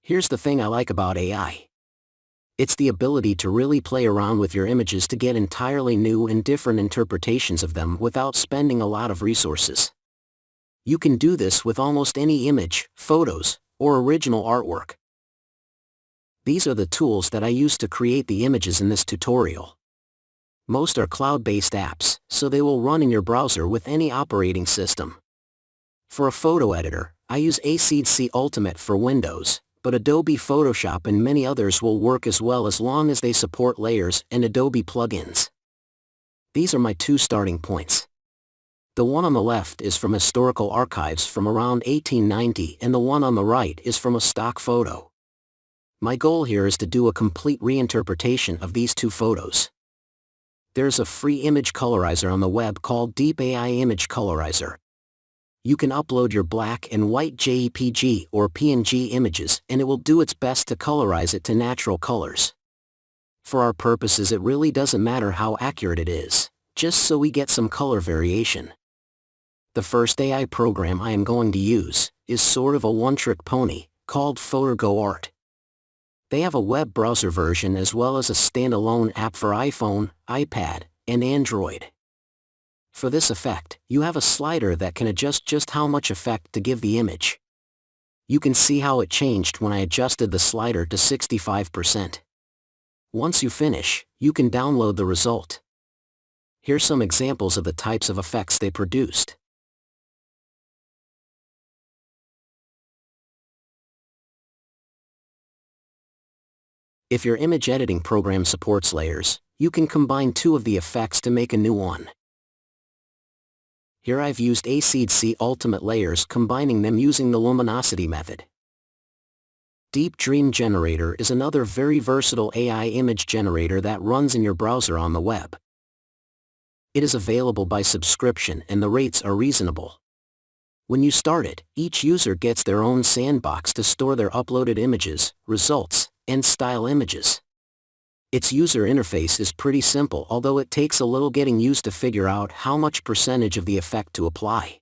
Here's the thing I like about AI. It's the ability to really play around with your images to get entirely new and different interpretations of them without spending a lot of resources. You can do this with almost any image, photos, or original artwork. These are the tools that I use to create the images in this tutorial. Most are cloud-based apps, so they will run in your browser with any operating system. For a photo editor, I use Adobe Ultimate for Windows, but Adobe Photoshop and many others will work as well as long as they support layers and Adobe plugins. These are my two starting points. The one on the left is from historical archives from around 1890 and the one on the right is from a stock photo. My goal here is to do a complete reinterpretation of these two photos. There's a free image colorizer on the web called Deep AI Image Colorizer. You can upload your black and white JPG or PNG images and it will do its best to colorize it to natural colors. For our purposes it really doesn't matter how accurate it is, just so we get some color variation. The first AI program I am going to use is sort of a one-trick pony, called PhotoGoArt. They have a web browser version as well as a standalone app for iPhone, iPad, and Android. For this effect, you have a slider that can adjust just how much effect to give the image. You can see how it changed when I adjusted the slider to 65%. Once you finish, you can download the result. Here's some examples of the types of effects they produced. If your image editing program supports layers, you can combine two of the effects to make a new one. Here I've used Adobe Ultimate layers, combining them using the luminosity method. Deep Dream Generator is another very versatile AI image generator that runs in your browser on the web. It is available by subscription and the rates are reasonable. When you start it, each user gets their own sandbox to store their uploaded images, results, and style images. Its user interface is pretty simple, although it takes a little getting used to figure out how much percentage of the effect to apply.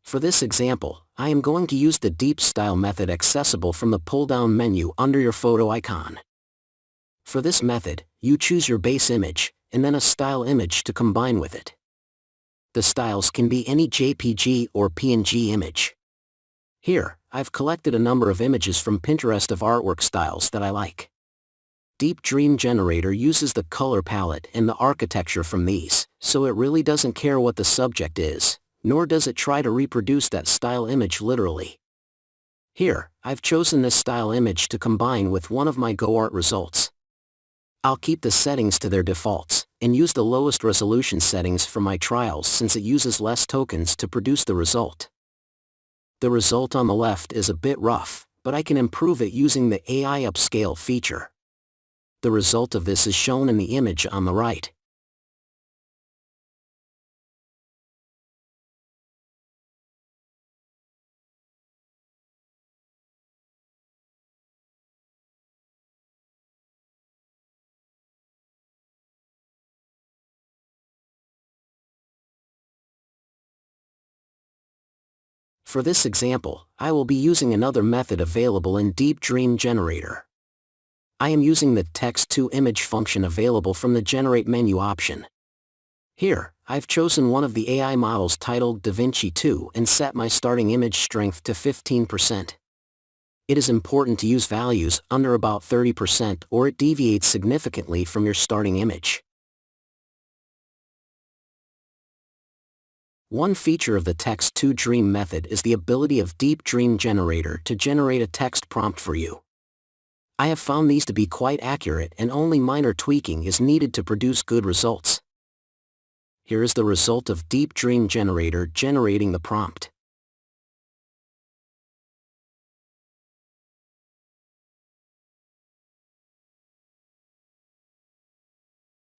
For this example, I am going to use the Deep Style method accessible from the pull-down menu under your photo icon. For this method, you choose your base image, and then a style image to combine with it. The styles can be any JPG or PNG image. Here, I've collected a number of images from Pinterest of artwork styles that I like. Deep Dream Generator uses the color palette and the architecture from these, so it really doesn't care what the subject is, nor does it try to reproduce that style image literally. Here, I've chosen this style image to combine with one of my GoArt results. I'll keep the settings to their defaults, and use the lowest resolution settings for my trials since it uses less tokens to produce the result. The result on the left is a bit rough, but I can improve it using the AI Upscale feature. The result of this is shown in the image on the right. For this example, I will be using another method available in Deep Dream Generator. I am using the text-to-image function available from the Generate menu option. Here, I've chosen one of the AI models titled DaVinci 2 and set my starting image strength to 15%. It is important to use values under about 30% or it deviates significantly from your starting image. One feature of the text-to-dream method is the ability of Deep Dream Generator to generate a text prompt for you. I have found these to be quite accurate and only minor tweaking is needed to produce good results. Here is the result of Deep Dream Generator generating the prompt.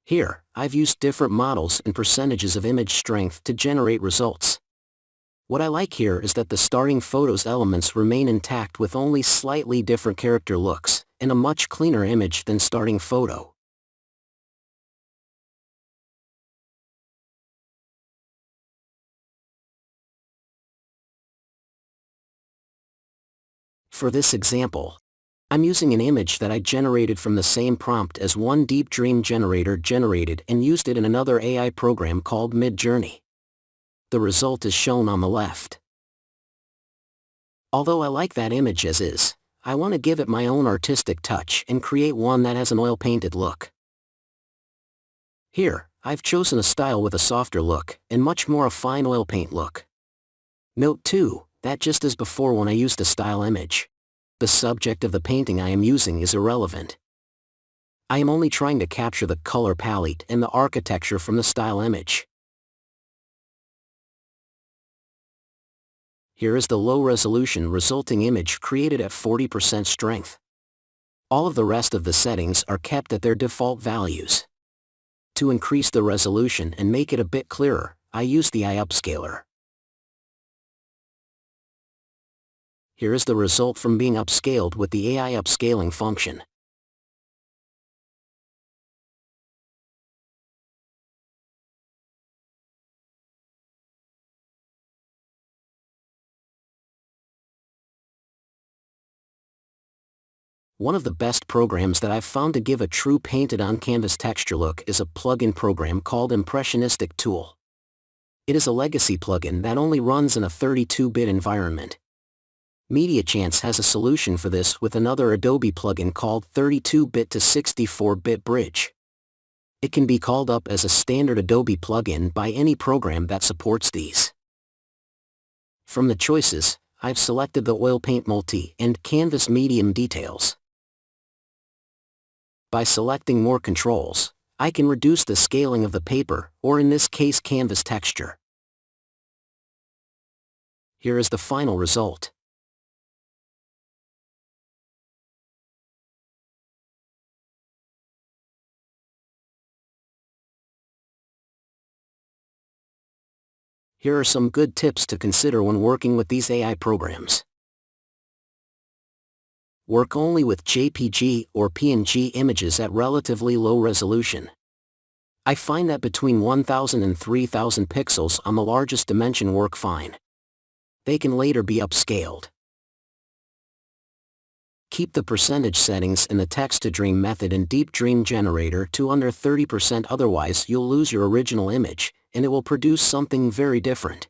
Here, I've used different models and percentages of image strength to generate results. What I like here is that the starting photo's elements remain intact with only slightly different character looks, and a much cleaner image than starting photo. For this example, I'm using an image that I generated from the same prompt as one Deep Dream generator generated and used it in another AI program called Midjourney. The result is shown on the left. Although I like that image as is, I want to give it my own artistic touch and create one that has an oil-painted look. Here, I've chosen a style with a softer look and much more a fine oil paint look. Note too, that just as before when I used a style image, the subject of the painting I am using is irrelevant. I am only trying to capture the color palette and the architecture from the style image. Here is the low-resolution resulting image created at 40% strength. All of the rest of the settings are kept at their default values. To increase the resolution and make it a bit clearer, I use the AI upscaler. Here is the result from being upscaled with the AI upscaling function. One of the best programs that I've found to give a true painted on canvas texture look is a plugin program called Impressionistic Tool. It is a legacy plugin that only runs in a 32-bit environment. MediaChance has a solution for this with another Adobe plugin called 32-bit to 64-bit bridge. It can be called up as a standard Adobe plugin by any program that supports these. From the choices, I've selected the Oil Paint Multi and Canvas Medium details. By selecting more controls, I can reduce the scaling of the paper, or in this case canvas texture. Here is the final result. Here are some good tips to consider when working with these AI programs. Work only with JPG or PNG images at relatively low resolution. I find that between 1000 and 3000 pixels on the largest dimension work fine. They can later be upscaled. Keep the percentage settings in the text-to-dream method in Deep Dream Generator to under 30%, otherwise you'll lose your original image, and it will produce something very different.